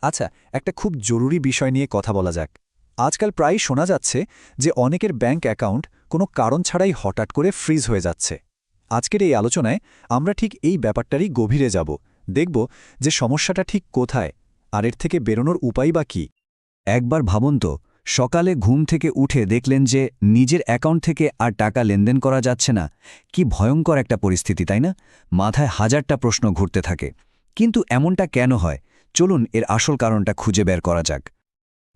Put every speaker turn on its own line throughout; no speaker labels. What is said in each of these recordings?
আচ্ছা, একটা খুব জরুরি বিষয় নিয়ে কথা বলা যাক। আজকাল প্রায়ই শোনা যাচ্ছে যে অনেকের ব্যাংক অ্যাকাউন্ট কোনো কারণ ছাড়াই হঠাৎ করে ফ্রিজ হয়ে যাচ্ছে। আজকের এই আলোচনায় আমরা ঠিক এই ব্যাপারটারই গভীরে যাব, দেখব যে সমস্যাটা ঠিক কোথায়, আর এর থেকে বেরোনোর উপায় বা কী।
একবার ভাবুন তো, সকালে ঘুম থেকে উঠে দেখলেন যে নিজের অ্যাকাউন্ট থেকে আর টাকা লেনদেন করা যাচ্ছে না। কি ভয়ঙ্কর একটা পরিস্থিতি, তাই না? মাথায় হাজারটা প্রশ্ন ঘুরতে থাকে। কিন্তু এমনটা কেন হয়? চলুন এর আসল কারণটা খুঁজে বের করা যাক।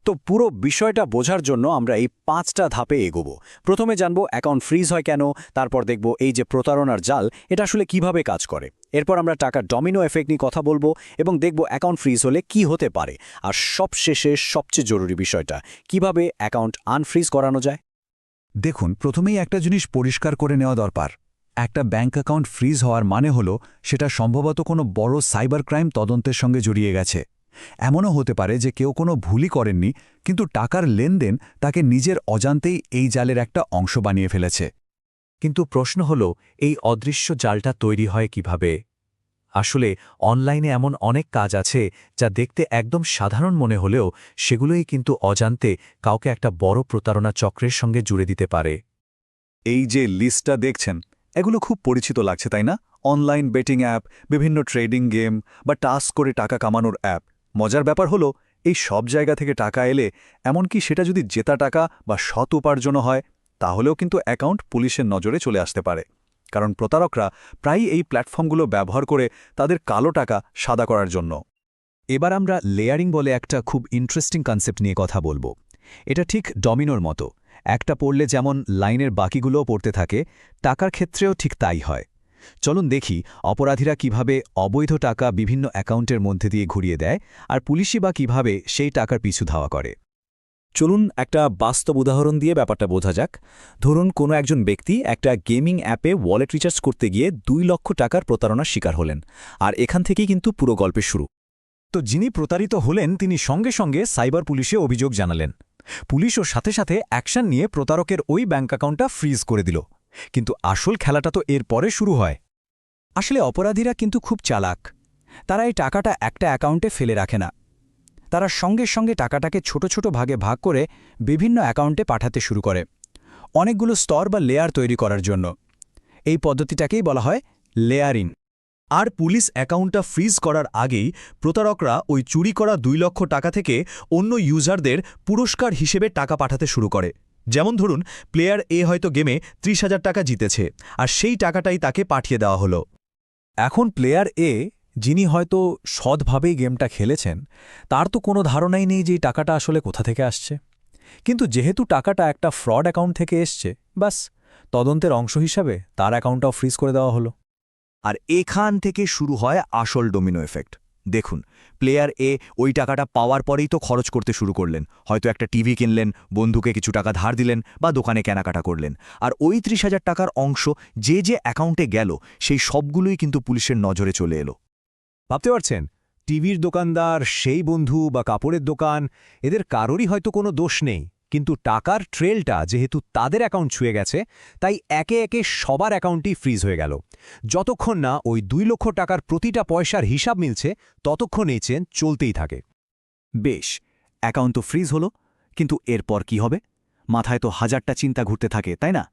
তো পুরো বিষয়টা বোঝার জন্য আমরা এই ৫টা ধাপে এগোব। প্রথমে জানব অ্যাকাউন্ট ফ্রিজ হয় কেন, তারপর দেখব এই যে প্রতারণার জাল, এটা আসলে কিভাবে কাজ করে। এরপর আমরা টাকার ডমিনো এফেক্ট নিয়ে কথা বলবো এবং দেখব অ্যাকাউন্ট ফ্রিজ হলে কি হতে পারে। আর সবশেষে সবচেয়ে জরুরি বিষয়টা, কিভাবে অ্যাকাউন্ট আনফ্রিজ করানো যায়।
দেখুন, প্রথমেই একটা জিনিস পরিষ্কার করে নেওয়া দরকার। একটা ব্যাংক অ্যাকাউন্ট ফ্রিজ হওয়ার মানে হলো সেটা সম্ভবত কোনো বড় সাইবার ক্রাইম তদন্তের সঙ্গে জড়িয়ে গেছে। এমনও হতে পারে যে কেউ কোনো ভুলই করেননি, কিন্তু টাকার লেনদেন তাকে নিজের অজান্তেই এই জালের একটা অংশ বানিয়ে ফেলেছে।
কিন্তু প্রশ্ন হল, এই অদৃশ্য জালটা তৈরি হয় কিভাবে? আসলে অনলাইনে এমন অনেক কাজ আছে যা দেখতে একদম সাধারণ মনে হলেও সেগুলোই কিন্তু অজান্তে কাউকে একটা বড় প্রতারণা চক্রের সঙ্গে জুড়ে দিতে পারে।
এই যে লিস্টটা দেখছেন, এগুলো খুব পরিচিত লাগছে, তাই না? অনলাইন বেটিং অ্যাপ, বিভিন্ন ট্রেডিং গেম বা টাস্ক করে টাকা কামানোর অ্যাপ। মজার ব্যাপার হলো, এই সব জায়গা থেকে টাকা এলে, এমনকি সেটা যদি জেতা টাকা বা সৎ উপার্জনও হয়, তাহলেও কিন্তু অ্যাকাউন্ট পুলিশের নজরে চলে আসতে পারে। কারণ প্রতারকরা প্রায়ই এই প্ল্যাটফর্মগুলো ব্যবহার করে তাদের কালো টাকা সাদা করার জন্য। এবার আমরা লেয়ারিং বলে একটা খুব ইন্টারেস্টিং কনসেপ্ট নিয়ে কথা বলবো। এটা ঠিক ডমিনোর মতো। একটা পড়লে যেমন লাইনের বাকিগুলোও পড়তে থাকে, টাকার ক্ষেত্রেও ঠিক তাই হয়। চলুন দেখি অপরাধীরা কিভাবে অবৈধ টাকা বিভিন্ন অ্যাকাউন্টের মধ্যে দিয়ে ঘুরিয়ে দেয়, আর পুলিশই বা কিভাবে সেই টাকার পিছু ধাওয়া করে।
চলুন একটা বাস্তব উদাহরণ দিয়ে ব্যাপারটা বোঝা যাক। ধরুন কোনো একজন ব্যক্তি একটা গেমিং অ্যাপে ওয়ালেট রিচার্জ করতে গিয়ে ২ লক্ষ টাকার প্রতারণার শিকার হলেন। আর এখান থেকেই কিন্তু পুরো গল্পের শুরু।
তো যিনি প্রতারিত হলেন তিনি সঙ্গে সঙ্গে সাইবার পুলিশে অভিযোগ জানালেন। পুলিশও সাথে সাথে অ্যাকশন নিয়ে প্রতারকের ওই ব্যাংক অ্যাকাউন্টটা ফ্রিজ করে দিল। কিন্তু আসল খেলাটা তো এর পরে শুরু হয়।
আসলে অপরাধীরা কিন্তু খুব চালাক। তারা এই টাকাটা একটা অ্যাকাউন্টে ফেলে রাখে না। তারা সঙ্গে সঙ্গে টাকাটাকে ছোট ছোট ভাগে ভাগ করে বিভিন্ন অ্যাকাউন্টে পাঠাতে শুরু করে, অনেকগুলো স্তর বা লেয়ার তৈরি করার জন্য। এই পদ্ধতিটাকেই বলা হয় লেয়ারিং।
আর পুলিশ অ্যাকাউন্টটা ফ্রিজ করার আগেই প্রতারকরা ওই চুরি করা ২ লক্ষ টাকা থেকে অন্য ইউজারদের পুরস্কার হিসেবে টাকা পাঠাতে শুরু করে। যেমন ধরুন, প্লেয়ার এ হয়তো গেমে ৩০,০০০ টাকা জিতেছে, আর সেই টাকাটাই তাকে পাঠিয়ে দেওয়া হলো।
এখন প্লেয়ার এ, যিনি হয়তো সৎভাবেই গেমটা খেলেছেন, তার তো কোনো ধারণাই নেই যে এই টাকাটা আসলে কোথা থেকে আসছে। কিন্তু যেহেতু টাকাটা একটা ফ্রড অ্যাকাউন্ট থেকে এসছে, বাস তদন্তের অংশ হিসাবে তার অ্যাকাউন্টটাও ফ্রিজ করে দেওয়া হলো।
আর এখান থেকে শুরু হয় আসল ডোমিনো এফেক্ট। দেখুন, প্লেয়ার এ ওই টাকাটা পাওয়ার পরেই তো খরচ করতে শুরু করলেন। হয়তো একটা টিভি কিনলেন, বন্ধুকে কিছু টাকা ধার দিলেন, বা দোকানে কেনাকাটা করলেন। আর ওই ৩০,০০০ টাকার অংশ যে যে অ্যাকাউন্টে গেল, সেই সবগুলোই কিন্তু পুলিশের নজরে চলে এলো।
ভাবতে পারছেন, টিভির দোকানদার, সেই বন্ধু বা কাপড়ের দোকান, এদের কারোরই হয়তো কোনো দোষ নেই, কিন্তু টাকার ট্রেলটা যেহেতু তাদের অ্যাকাউন্ট ছুঁয়ে গেছে, তাই একে একে সবার অ্যাকাউন্টই ফ্রিজ হয়ে গেল। যতক্ষণ না ওই ২ লক্ষ টাকার প্রতিটা পয়সার হিসাব মিলছে, ততক্ষণ এই চেন চলতেই থাকে।
বেশ, অ্যাকাউন্ট তো ফ্রিজ হলো, কিন্তু এরপর কি হবে? মাথায় তো হাজারটা চিন্তা ঘুরতে থাকে, তাই না?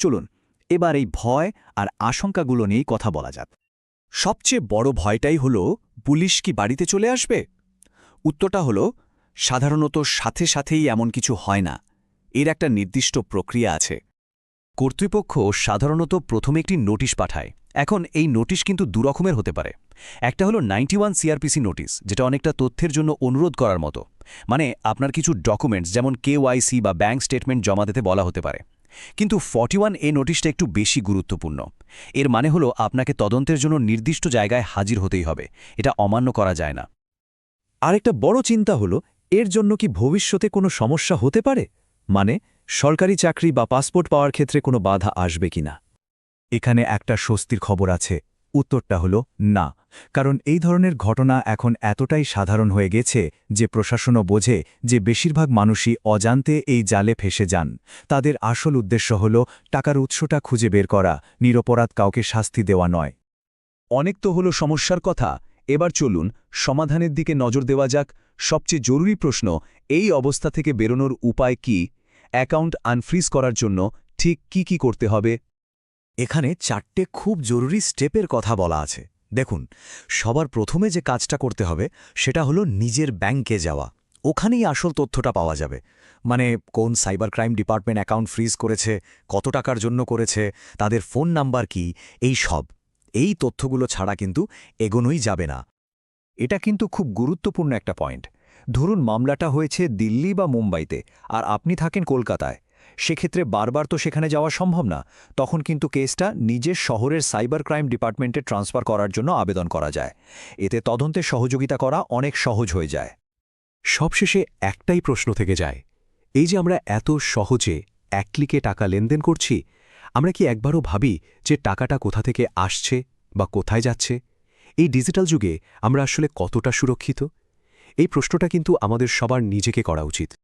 চলুন এবার এই ভয় আর আশঙ্কাগুলো নিয়েই কথা বলা যাক। সবচেয়ে বড় ভয়টাই হলো, পুলিশ কি বাড়িতে চলে আসবে? উত্তরটা হলো, সাধারণত সাথে সাথেই এমন কিছু হয় না। এর একটা নির্দিষ্ট প্রক্রিয়া আছে।
কর্তৃপক্ষ সাধারণত প্রথমে একটি নোটিশ পাঠায়। এখন এই নোটিশ কিন্তু দুরকমের হতে পারে। একটা হলো 91 সিআরপিসি নোটিশ, যেটা অনেকটা তথ্যের জন্য অনুরোধ করার মতো। মানে আপনার কিছু ডকুমেন্টস যেমন কেওয়াইসি বা ব্যাংক স্টেটমেন্ট জমা দিতে বলা হতে পারে। কিন্তু 41 এ নোটিশটা একটু বেশি গুরুত্বপূর্ণ। এর মানে হলো আপনাকে তদন্তের জন্য নির্দিষ্ট জায়গায় হাজির হতেই হবে। এটা অমান্য করা যায় না।
আরেকটা বড় চিন্তা হলো, এর জন্য কি ভবিষ্যতে কোনো সমস্যা হতে পারে? মানে, সরকারি চাকরি বা পাসপোর্ট পাওয়ার ক্ষেত্রে কোনো বাধা আসবে কিনা? এখানে একটা স্বস্তির খবর আছে। উত্তরটা হলো না। কারণ এই ধরনের ঘটনা এখন এতটাই সাধারণ হয়ে গেছে যে প্রশাসনও বোঝে যে বেশিরভাগ মানুষই অজান্তে এই জালে ফেসে যান। তাদের আসল উদ্দেশ্য হল টাকার উৎসটা খুঁজে বের করা, নিরপরাধ কাউকে শাস্তি দেওয়া নয়। অনেক তো হলো সমস্যার কথা, এবার চলুন সমাধানের দিকে নজর দেওয়া যাক।
সবচেয়ে জরুরি প্রশ্ন, এই অবস্থা থেকে বেরোনোর উপায় কি? অ্যাকাউন্ট আনফ্রিজ করার জন্য ঠিক কি করতে হবে?
এখানে 4টে খুব জরুরি স্টেপের কথা বলা আছে। দেখুন, সবার প্রথমে যে কাজটা করতে হবে সেটা হলো নিজের ব্যাংকে যাওয়া। ওখানেই আসল তথ্যটা পাওয়া যাবে। মানে কোন cyber crime department account freeze করেছে, কত টাকার জন্য করেছে, তাদের ফোন নাম্বার কি, এই সব। এই তথ্যগুলো ছাড়া কিন্তু এগোনোই যাবে না। এটা কিন্তু খুব গুরুত্বপূর্ণ একটা পয়েন্ট। ধরুন মামলাটা হয়েছে দিল্লি বা মুম্বাইতে, আর আপনি থাকেন কলকাতায়। সেক্ষেত্রে বারবার তো সেখানে যাওয়া সম্ভব না। তখন কিন্তু কেসটা নিজের শহরের সাইবার ক্রাইম ডিপার্টমেন্টে ট্রান্সফার করার জন্য আবেদন করা যায়। এতে তদন্তে সহযোগিতা করা অনেক সহজ হয়ে যায়।
সবশেষে একটাই প্রশ্ন থেকে যায়, এই যে আমরা এত সহজে এক ক্লিকে টাকা লেনদেন করছি, আমরা কি একবারও ভাবি যে টাকাটা কোথা থেকে আসছে বা কোথায় যাচ্ছে? এই ডিজিটাল যুগে আমরা আসলে কতটা সুরক্ষিত? এই প্রশ্নটা কিন্তু আমাদের সবার নিজেকে করা উচিত।